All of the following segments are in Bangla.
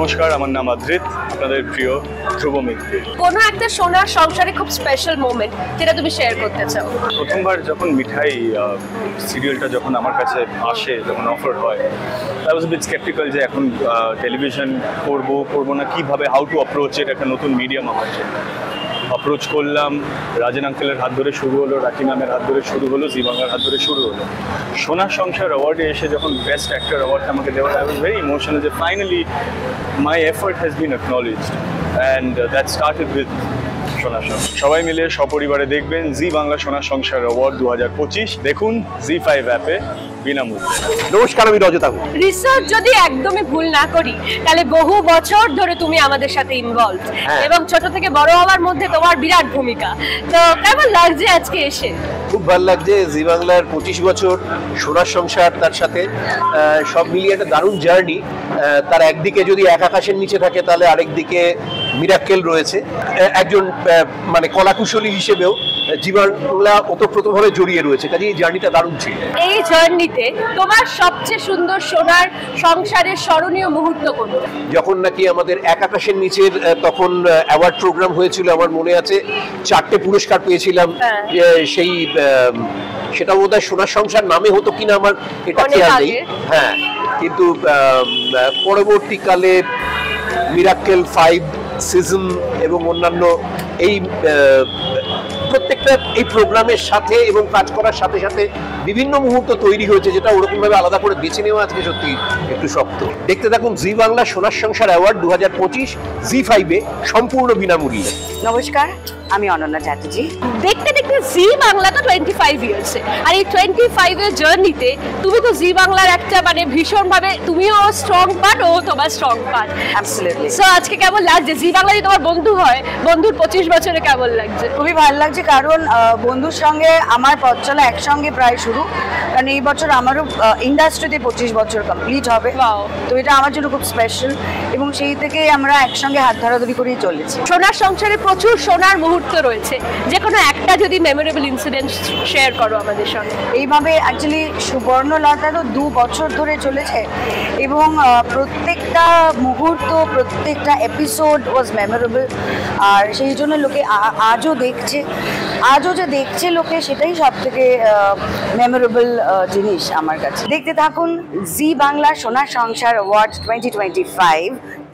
নমস্কার, আমার নাম অদ্রিত, আপনাদের প্রিয় ধ্রুব মিত্র। কোনো একটা সোনার সংসারে খুব স্পেশাল মোমেন্ট যেটা তুমি শেয়ার করতে চাও? প্রথমবার যখন মিঠাই সিরিয়ালটা যখন আমার কাছে আসে, যখন অফার হয়, আই ওয়াজ বিট স্কেপটিক্যাল যে এখন টেলিভিশন করবো না, কিভাবে হাউ টু অ্যাপ্রোচ ইট, একটা নতুন মিডিয়াম আমার। অ্যাপ্রোচ করলাম, রাজেন আঙ্কেলের হাত ধরে শুরু হলো, রাখি নামের হাত ধরে শুরু হলো, জি বাংলার হাত ধরে শুরু হলো। সোনার সংসার অ্যাওয়ার্ডে এসে যখন বেস্ট অ্যাক্টর অ্যাওয়ার্ডটা আমাকে দেওয়া, আই ওয়াজ ভেরি ইমোশনাল যে finally my effort has been acknowledged and that started with Sonar Sansar. সবাই মিলে সপরিবারে দেখবেন জি বাংলা সোনার সংসার অ্যাওয়ার্ড 2025। দেখুন জি5 অ্যাপে বিনামূল্যে। নমস্কার, আমি রজত। রিসার্চ যদি একদমই ভুল না করি তাহলে বহু বছর ধরে তুমি আমাদের সাথে ইনভলভ, এবং ছোট থেকে বড় হওয়ার মধ্যে তোমার বিরাট ভূমিকা। তো কেমন লাগছে আজকে এসে? খুব ভালো লাগছে। জি বাংলার 25 বছর, সোনার সংসার, তার সাথে সব মিলিয়ে একটা দারুণ জার্নি। তার একদিকে যদি এক আকাশের নিচে থাকে, তাহলে আরেকদিকে মিরাক্কেল রয়েছে। একজন মানে কলাকুশলী হিসেবেও জি বাংলা ওতপ্রোতভাবে জড়িয়ে রয়েছে, কাজে এই জার্নিটা দারুণ ছিল। এই জার্নিতে তোমার সবচেয়ে সুন্দর সোনার সংসারের স্মরণীয় মুহূর্ত কোনটা? যখন নাকি আমাদের এক আকাশের নিচের তখন অ্যাওয়ার্ড প্রোগ্রাম হয়েছিল, আমার মনে আছে 4টে পুরস্কার পেয়েছিলাম। সেই সেটা বোধহয় সোনার সংসার নামে হতো কিনা আমার এটা খেয়াল নেই। হ্যাঁ, কিন্তু পরবর্তীকালে মিরাক্কেল 5 সিজন এবং অন্যান্য এই প্রত্যেকটা এই প্রোগ্রামের সাথে এবং কাজ করার সাথে সাথে বিভিন্ন মুহূর্ত তৈরি হয়েছে, যেটা ওরকমভাবে আলাদা করে বেছে নেওয়া আজকে সত্যি একটু শক্ত। দেখতে থাকুন জি বাংলা সোনার সংসার অ্যাওয়ার্ড 2025 জি5-এ সম্পূর্ণ বিনামূল্যে। নমস্কার, আমি অনন্যা চ্যাটার্জি। দেখতে দেখতে জি বাংলা তো 25 ইয়ার্সে, আর এই 25 এর জার্নিতে তুমি তো জি বাংলার একটা মানে ভীষণভাবে, তুমিও স্ট্রং পার্ট, ও তোমার স্ট্রং পার্ট। অ্যাবসলিউটলি। সো আজকে কেমন লাগছে? জি বাংলা যদি তোমার বন্ধু হয়, বন্ধুর 25 বছরে কেমন লাগছে? খুবই ভালো লাগছে, কারণ বন্ধুর সঙ্গে আমার পথ চলা একসঙ্গে প্রায় শুরু। কারণ এই বছর আমারও ইন্ডাস্ট্রিতে 25 বছর কমপ্লিট হবে। তো এটা আমার জন্য খুব স্পেশাল, এবং সেই থেকে আমরা একসঙ্গে হাত ধরাধরি করেই চলেছি। সোনার সংসারে প্রচুর সোনার মুহূর্ত রয়েছে, যে কোনো একটা যদি মেমোরেবল ইনসিডেন্ট শেয়ার করো আমাদের সঙ্গে। এইভাবে অ্যাকচুয়ালি সুবর্ণলতা তো 2 বছর ধরে চলেছে, এবং প্রত্যেকটা মুহূর্ত, প্রত্যেকটা এপিসোড ওয়াজ মেমোরেবল। আর সেই জন্য লোকে আজও যে দেখছে লোকে, সেটাই সব থেকে মেমোরেবল জিনিস আমার কাছে। দেখতে থাকুন জি বাংলা সোনার সংসার অ্যাওয়ার্ড 2025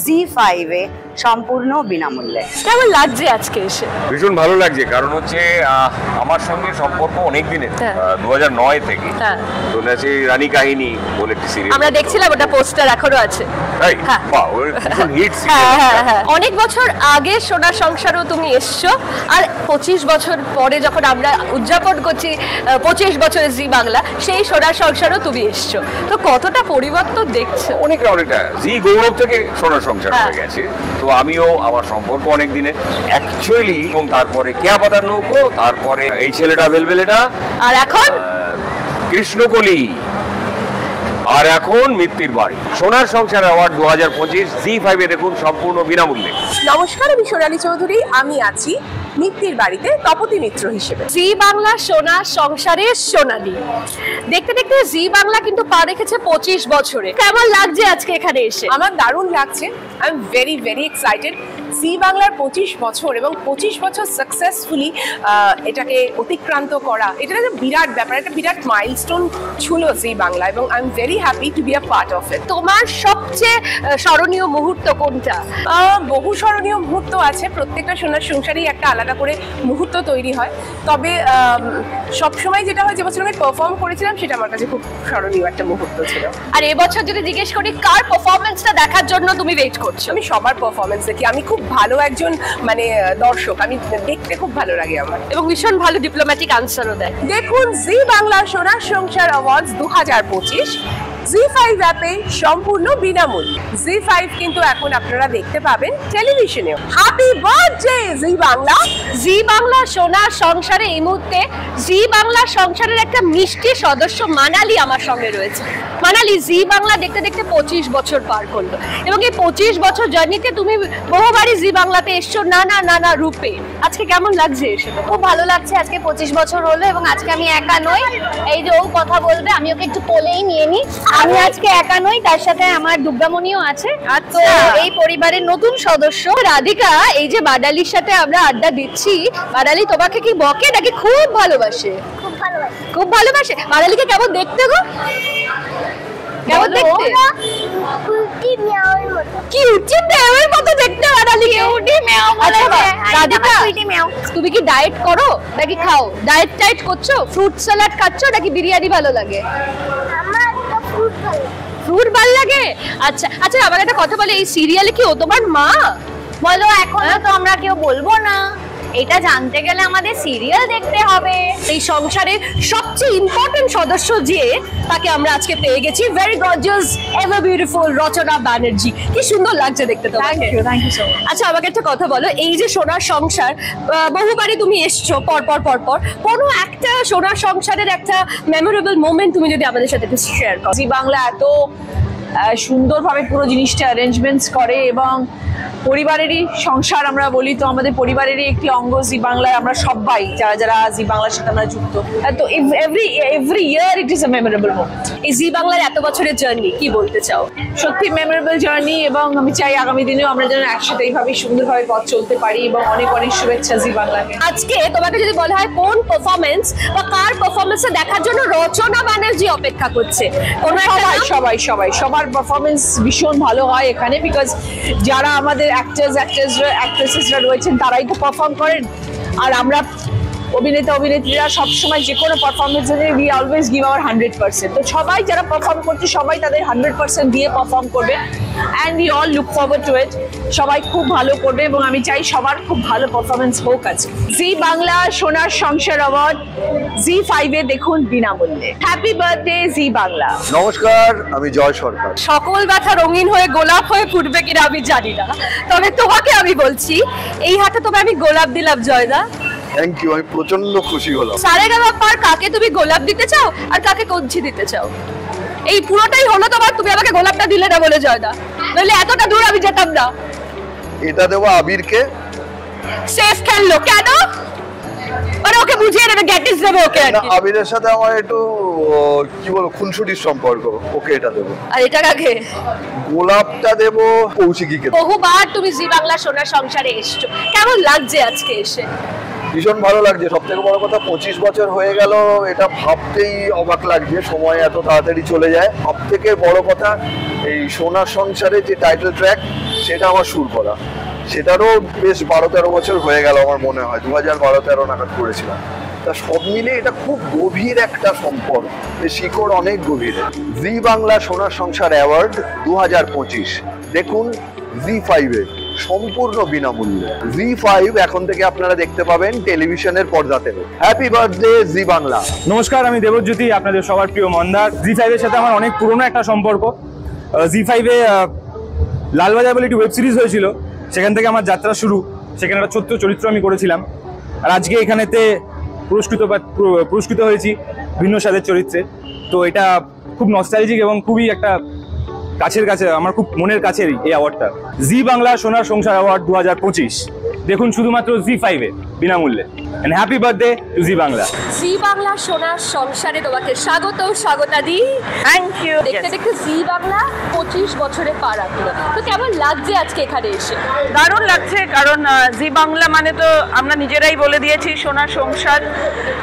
জি5-এ সম্পূর্ণ বিনামূল্যে। কেমন লাগছে আজকে এসে? ভীষণ ভালো লাগছে, কারণ হচ্ছে আমার সঙ্গে সম্পর্ক অনেক দিনের, 2009 থেকে চলেছে। রানী কাহিনী বলে একটি সিরিয়াল আমরা দেখছিলাম, ওটা পোস্টার এখনো আছে। অনেক বছর আগে সোনার সংসারও তুমি এসছো, আর 25 বছর পরে যখন আমরা উদযাপন করছি 25 বছরের জি বাংলা, সেই সোনার সংসারও তুমি এসছো। তো কতটা পরিবর্তন দেখছো? অনেকটা জি গৌরব থেকে সোনার সংসার হয়ে গেছে। তো আমিও আমার সম্পর্ক অনেক দিনের অ্যাকচুয়ালি, এবং তারপরে কেয়া পাতার নৌকো, তারপরে এই ছেলেটা বেলবেলেটা, আর এখন কৃষ্ণকলি, আর এখন মিত্তির বাড়ি। সোনার সংসার অ্যাওয়ার্ড 2025 জি5-এ দেখুন সম্পূর্ণ বিনামূল্যে। নমস্কার, আমি সোনালী চৌধুরী। আমি আছি মিত্তির বাড়িতে তপতি মিত্র হিসেবে। জি বাংলা সোনার সংসারের সোনালী। দেখতে দেখতে জি বাংলা কিন্তু পা রেখেছে 25 বছরে। কেমন লাগছে আজকে এখানে এসে? আমার দারুণ লাগছে। I am very very excited. Zee বাংলার 25 বছর এবং 25 বছর সাকসেসফুলি এটাকে অতিক্রান্ত করা, এটা একটা বিরাট ব্যাপার, একটা বিরাট মাইলস্টোন ছিল জি বাংলা, এবং I am very happy to be a part of it. তোমার সবচেয়ে স্মরণীয় মুহূর্ত কোনটা? বহু স্মরণীয় মুহূর্ত আছে। প্রত্যেকটা সোনার সংসারেই একটা আলাদা করে মুহূর্ত তৈরি হয়। তবে সবসময় যেটা হয়, যে বছর আমি পারফর্ম করেছিলাম, সেটা আমার কাছে খুব স্মরণীয় একটা মুহূর্ত ছিল। আর এবছর যদি জিজ্ঞেস করি কার পারফরমেন্সটা দেখার জন্য তুমি ওয়েট করছো? আমি সবার পারফরমেন্স দেখি। আমি খুব ভালো একজন মানে দর্শক, আমি দেখতে খুব ভালো লাগে আমার, এবং ভীষণ ভালো ডিপ্লোম্যাটিক আনসারও দেয়। দেখুন জি বাংলা সোনার সংসার অ্যাওয়ার্ডস 2025 জি5 অ্যাপে সম্পূর্ণ বিনামূল্যে। জি5 কিন্তু এখন আপনারা দেখতে পাবেন টেলিভিশনেও। Happy birthday Zee Bangla. জি বাংলা সোনার সংসারে এই মুহূর্তে জি বাংলা সংসারের একটা মিষ্টি সদস্য মানালি আমার সঙ্গে রয়েছে। মানালি, জি বাংলা দেখতে দেখতে 25 বছর পার করলো, এবং এই 25 বছর জার্নিতে তুমি বহুবারই জি বাংলাতে এসছো নানা রূপে। আজকে কেমন লাগছে এসে? খুব ভালো লাগছে। আজকে 25 বছর হলো, এবং আজকে আমি একা নই। এই যে ও কথা বলবে, আমি ওকে একটু কোলেই নিয়ে নিই। আমি আজকে একা নই, তার সাথে আমার দুর্গামণিও আছে। তো এই পরিবারের নতুন সদস্য রাধিকা। এই যে বাদালির সাথে আমরা আড্ডা দিচ্ছি, বাদালি তোমাকে কি বকে নাকি খুব ভালোবাসে? খুব ভালোবাসে। বাদালিকে কেমন দেখতে গো? কেমন দেখতে? কিউটি মেয়াওয়ের মতো দেখতে বাদালি। কিউটি মেয়াও বলে। রাধিকা তুমি কি ডায়েট করো নাকি খাও? ডায়েট টাইট করছো? ফ্রুট স্যালাড খাচ্ছো নাকি বিরিয়ানি ভালো লাগে? আমার তো ফ্রুট ভালো। ফ্রুট ভালো লাগে। আচ্ছা আচ্ছা, আমাকে একটা কথা বলে, এই সিরিয়ালে কি ও তোমার মা? বলো, এখন তো আমরা কেউ বলবো না, এটা জানতে গেলে আমাদের সিরিয়াল দেখতে হবে। এই সংসারের সবচেয়ে ইম্পর্টেন্ট সদস্য যে, তাকে আমরা আজকে পেয়ে গেছি। Very gorgeous, ever beautiful Rachana Banerjee. কি সুন্দর লাগছে দেখতে তোমাকে। Thank you so much. আচ্ছা, আমাকে একটা কথা বলো, এই যে সোনার সংসার, বহুবারই তুমি এসছো পর পর পর পর, কোনো একটা সোনার সংসারের একটা মেমোরেবল মোমেন্ট তুমি যদি আমাদের সাথে একটু শেয়ার করো। জি বাংলা এত সুন্দরভাবে পুরো জিনিসটা অ্যারেঞ্জমেন্টস করে, এবং পরিবারেরই সংসার আমরা বলি, তো আমাদের পরিবারেরই একটি অঙ্গ জি বাংলায় আমরা সবাই যারা যারা জি বাংলার সাথে আমরা যুক্ত। তো every year it is a memorable moment. এই জি বাংলার এত বছরের জার্নি কি বলতে চাও? সত্যি মেমোরেবল জার্নি, এবং আমি চাই আগামী দিনেও আমরা যেন একসাথে এইভাবে সুন্দরভাবে পথ চলতে পারি, এবং অনেক অনেক শুভেচ্ছা জি বাংলাকে। আজকে তোমাকে যদি বলা হয় কোন পারফরমেন্স বা কার পারফরমেন্সে দেখার জন্য রচনা ব্যানার্জি অপেক্ষা করছে, কোনো একটা নাম? সবার পারফরমেন্স ভীষণ ভালো হয় এখানে, বিকজ যারা আমাদের অ্যাক্ট্রেসেসরা রয়েছেন তারাই তো পারফর্ম করেন, আর আমরা অভিনেত্রীরা সবসময় যে কোনো performance we always give hour 100%। তো সবাই যারা পারফর্ম করছে সবাই তাদের 100% দিয়ে পারফর্ম করবে, and we all look forward to it. সবাই খুব ভালো করবে, এবং আমি চাই সবার খুব ভালো পারফরমেন্স হোক আজকে। জি বাংলা সোনার সংসার অ্যাওয়ার্ড জি5-এ দেখুন বিনামূল্যে। Happy birthday Zee Bangla. নমস্কার, আমি জয় সরকার। সকল ব্যথা রঙিন হয়ে গোলাপ হয়ে ফুটবে কিনা আমি জানি না, তবে তোমাকে আমি বলছি, এই হাতে তোমায় আমি গোলাপ দিলাম জয়দা। থ্যাংক ইউ, আমি প্রচন্ড খুশি হলাম। সারেগামা পার কাকে তুমি গোলাপ দিতে চাও আর কাকে কঞ্চি দিতে চাও? এই পুরোটাই হলো তোমার, তুমি আমাকে গোলাপটা দিলে না বলে জয়দা, নইলে এতটা দূর আমি যেতাম না। এটা দেবো আবিরকে। সেফ খেললো কেন? মানে ওকে বুঝিয়ে নেবে, গ্যাটিস দেবে ওকে আর কি। আবিরের সাথে আমার একটু কি বলবো খুনসুটির সম্পর্ক, ওকে এটা দেবো। আর এটা কাকে? গোলাপটা দেবো কৌশিকীকে। বহুবার তুমি জি বাংলা সোনার সংসারে এসছো, কেমন লাগছে আজকে এসে? ভীষণ ভালো লাগছে। সব থেকে বড় কথা 25 বছর হয়ে গেল, এটা ভাবতেই অবাক লাগছে, সময় এত তাড়াতাড়ি চলে যায়। সব থেকে বড় কথা, এই সোনার সংসারে যে টাইটেল ট্র্যাক, সেটা আমার সুর করা, সেটারও বেশ 12-13 বছর হয়ে গেল আমার মনে হয়, 2012-13 নাগাদ করেছিলাম। তা সব মিলে এটা খুব গভীর একটা সম্পর্ক, শিকড় অনেক গভীর। জি বাংলা সোনার সংসার অ্যাওয়ার্ড 2025 দেখুন জি5-এ সম্পূর্ণ বিনামূল্যে। জি5 এখন থেকে আপনারা দেখতে পাবেন টেলিভিশনের পর্দাতে। Happy birthday Zee Bangla. নমস্কার, আমি দেবজ্যোতি, আপনাদের সবার প্রিয় মন্দার। জি5-এর সাথে আমার অনেক পুরনো একটা সম্পর্ক। জি5-এ লালবাজার বলে একটি ওয়েব সিরিজ হয়েছিল, সেখান থেকে আমার যাত্রা শুরু। সেখানে একটা ছোট্ট চরিত্র আমি করেছিলাম, আর আজকে এখানেতে পুরস্কৃত হয়েছি ভিন্ন স্বাদের চরিত্রে। তো এটা খুব নস্টালজিক এবং খুবই একটা কাছের কাছে, আমার খুব মনের কাছের এই অ্যাওয়ার্ডটা। জি বাংলা সোনার সংসার অ্যাওয়ার্ড 2025 দেখুন শুধুমাত্র জি5-এ বিনামূল্যে। এন্ড হ্যাপি বার্থডে টু জি বাংলা। জি বাংলা সোনার সংসারে তোমাকে স্বাগতাদি। Thank you. দেখতে দেখতে জি বাংলা 25 বছরে পা রাখলো, তো কেমন লাগছে আজকে এখানে এসে? দারুণ লাগছে, কারণ জি বাংলা মানে তো আমরা নিজেরাই বলে দিয়েছি সোনার সংসার,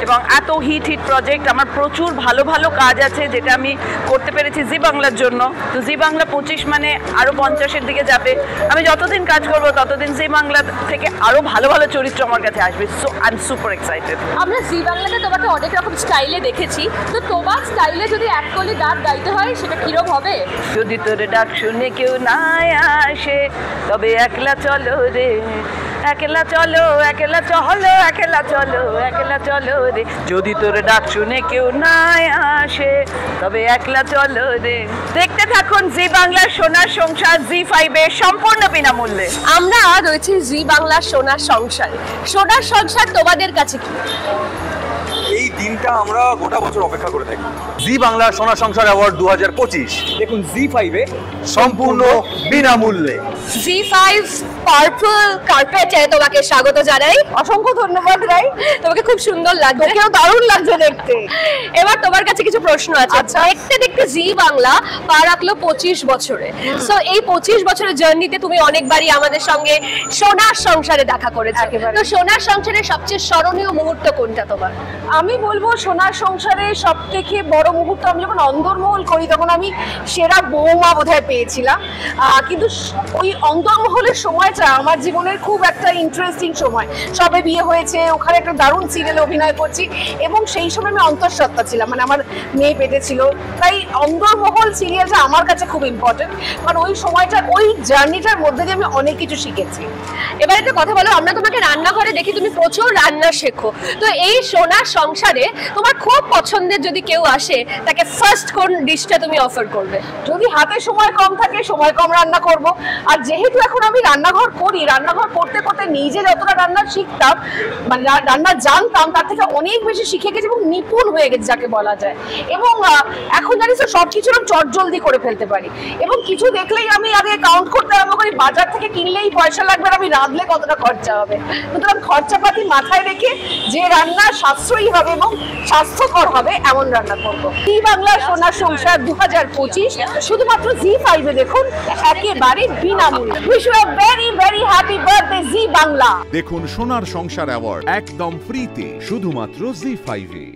এবং এত হিট প্রজেক্ট, আমার প্রচুর ভালো ভালো কাজ আছে যেটা আমি করতে পেরেছি জি বাংলার জন্য। তো জি বাংলা 25 মানে আরো 50-এর দিকে যাবে। আমি যতদিন কাজ করব ততদিন জি বাংলা থেকে আরো ভালো ভালো চরিত্র আমার কাছে আসবে। So I am super excited. আমরা জি বাংলাতে তোমাকে অনেক রকম স্টাইলে দেখেছি, তো তোমার স্টাইলে যদি এক কলি গান গাইতে হয় সেটা কিরকম হবে? যদি তোর ডাক শুনে কেউ না আসে তবে একলা চলো রে, একলা চলো, একলা চলো, একলা চলো, একলা চলো রে। যদি তোর ডাক শুনে কেউ না আসে তবে একলা চলো রে। দেখতে থাকুন জি বাংলা সোনার সংসার জি5-এ সম্পূর্ণ বিনামূল্যে। আমরা রয়েছি জি বাংলা সোনার সংসারে। সোনার সংসার তোমাদের কাছে কি? এই দিনটা আমরা গোটা বছর অপেক্ষা করে থাকি। জি বাংলা সোনার সংসার অ্যাওয়ার্ড 2025 দেখুন জি5-এ সম্পূর্ণ বিনামূল্যে। জি5 পার্পল কার্পেটে তোমাকে স্বাগত জানাই। অসংখ্য ধন্যবাদ রাই, তোমাকে খুব সুন্দর লাগছে, তোকেও দারুণ লাগছে দেখতে। এবার তোমার কাছে কিছু প্রশ্ন আছে। আচ্ছা। দেখতে দেখতে জি বাংলা পা রাখলো 25 বছরে। সো এই 25 বছরের জার্নিতে তুমি অনেকবারই আমাদের সঙ্গে সোনার সংসারে দেখা করেছো। তো সোনার সংসারের সবচেয়ে স্মরণীয় মুহূর্ত কোনটা তোমার? আমি বলবো সোনার সংসারে সব থেকে বড় মুহূর্ত, আমি যখন অন্দরমহল করি তখন আমি সেরা বৌমা বোধহয় পেয়েছিলাম। কিন্তু ওই অন্দরমহলের সময়টা আমার জীবনের খুব একটা ইন্টারেস্টিং সময়। সবে বিয়ে হয়েছে, ওখানে একটা দারুণ সিরিয়ালে অভিনয় করছি এবং সেই সময় আমি অন্তঃসত্ত্বা ছিলাম, মানে আমার মেয়ে পেটে ছিল। তাই অন্দরমহল সিরিয়ালটা আমার কাছে খুব ইম্পর্টেন্ট, কারণ ওই সময়টা, ওই জার্নিটার মধ্যে দিয়ে আমি অনেক কিছু শিখেছি। এবার একটা কথা বলো, আমরা তোমাকে রান্নাঘরে দেখি তুমি প্রচুর রান্না শেখো, তো এই সোনার সংসারে তোমার খুব পছন্দের যদি কেউ আসে তাকে ফার্স্ট কোন ডিশটা তুমি অফার করবে? যদি হাতে সময় কম থাকে, সময় কম রান্না করব। আর যেহেতু এখন আমি রান্নাঘর করি, রান্নাঘর করতে করতে নিজে যতটা রান্না শিখতাম, মানে রান্না জানতাম, তার থেকে অনেক বেশি শিখে গেছি এবং নিপুণ হয়ে গেছে যাকে বলা যায়। এবং এখন জানিস তো সবকিছু আমি চটজলদি করে ফেলতে পারি এবং কিছু দেখলেই আমি আগে কাউন্ট করতে আরম্ভ করি, বাজার থেকে কিনলেই পয়সা লাগবে আর আমি রাঁধলে কতটা খরচা হবে। সুতরাং খরচাপাতি মাথায় রেখে যে রান্না সাশ্রয়ী হবে এবং স্বাস্থ্যকর হবে এমন রান্না করবো। জি বাংলা সোনার সংসার 2025 শুধুমাত্র জি5 এ দেখুন, একেবারে বিনামূল্যে। Wish you a very very happy birthday Zee Bangla. দেখুন সোনার সংসার অ্যাওয়ার্ড একদম ফ্রিতে শুধুমাত্র জি5 এ।